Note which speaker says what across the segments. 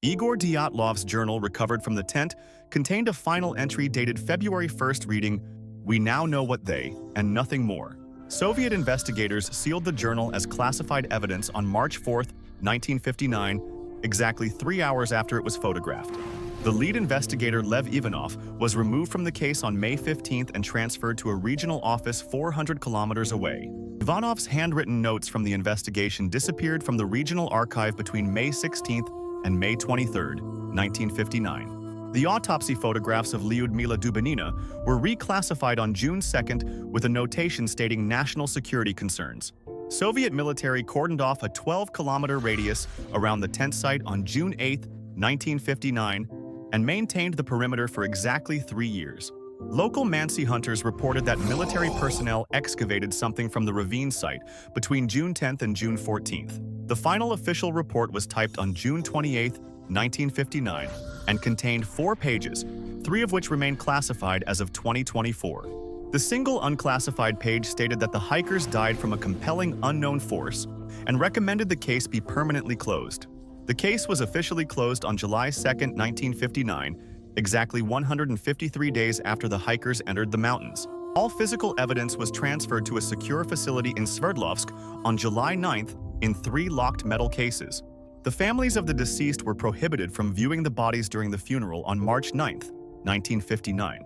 Speaker 1: Igor Dyatlov's journal recovered from the tent contained a final entry dated February 1st reading, "We now know what they, and nothing more." Soviet investigators sealed the journal as classified evidence on March 4th, 1959, exactly 3 hours after it was photographed. The lead investigator, Lev Ivanov, was removed from the case on May 15th and transferred to a regional office 400 kilometers away. Ivanov's handwritten notes from the investigation disappeared from the regional archive between May 16th and May 23rd, 1959. The autopsy photographs of Lyudmila Dubinina were reclassified on June 2nd with a notation stating national security concerns. Soviet military cordoned off a 12-kilometer radius around the tent site on June 8, 1959, and maintained the perimeter for exactly 3 years. Local Mansi hunters reported that military personnel excavated something from the ravine site between June 10th and June 14th. The final official report was typed on June 28, 1959, and contained 4 pages, 3 of which remain classified as of 2024. The single unclassified page stated that the hikers died from a compelling unknown force and recommended the case be permanently closed. The case was officially closed on July 2, 1959, exactly 153 days after the hikers entered the mountains. All physical evidence was transferred to a secure facility in Sverdlovsk on July 9th in 3 locked metal cases. The families of the deceased were prohibited from viewing the bodies during the funeral on March 9th, 1959,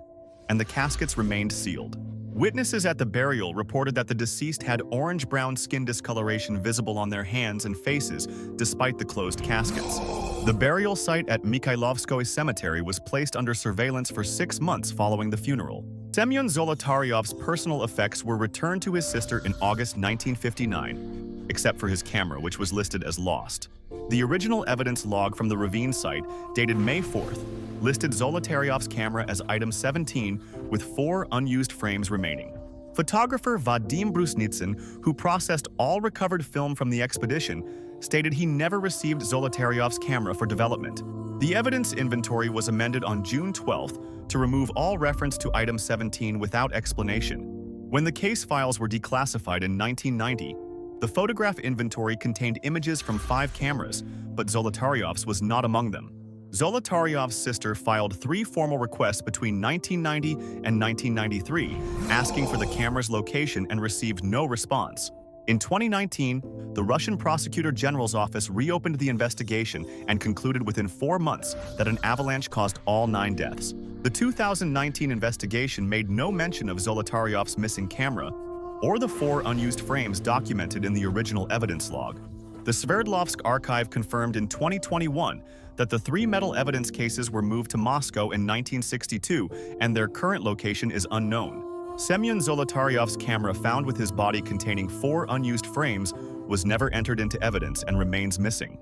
Speaker 1: and the caskets remained sealed. Witnesses at the burial reported that the deceased had orange-brown skin discoloration visible on their hands and faces despite the closed caskets. The burial site at Mikhailovskoye Cemetery was placed under surveillance for 6 months following the funeral. Semyon Zolotaryov's personal effects were returned to his sister in August 1959, except for his camera, which was listed as lost. The original evidence log from the ravine site, dated May 4th, listed Zolotaryov's camera as item 17 with 4 unused frames remaining. Photographer Vadim Brusnitsin, who processed all recovered film from the expedition, stated he never received Zolotaryov's camera for development. The evidence inventory was amended on June 12th to remove all reference to item 17 without explanation. When the case files were declassified in 1990, the photograph inventory contained images from 5 cameras, but Zolotaryov's was not among them. Zolotaryov's sister filed 3 formal requests between 1990 and 1993, asking for the camera's location and received no response. In 2019, the Russian Prosecutor General's office reopened the investigation and concluded within 4 months that an avalanche caused all 9 deaths. The 2019 investigation made no mention of Zolotaryov's missing camera or the 4 unused frames documented in the original evidence log. The Sverdlovsk archive confirmed in 2021 that the 3 metal evidence cases were moved to Moscow in 1962 and their current location is unknown. Semyon Zolotaryov's camera, found with his body containing 4 unused frames, was never entered into evidence and remains missing.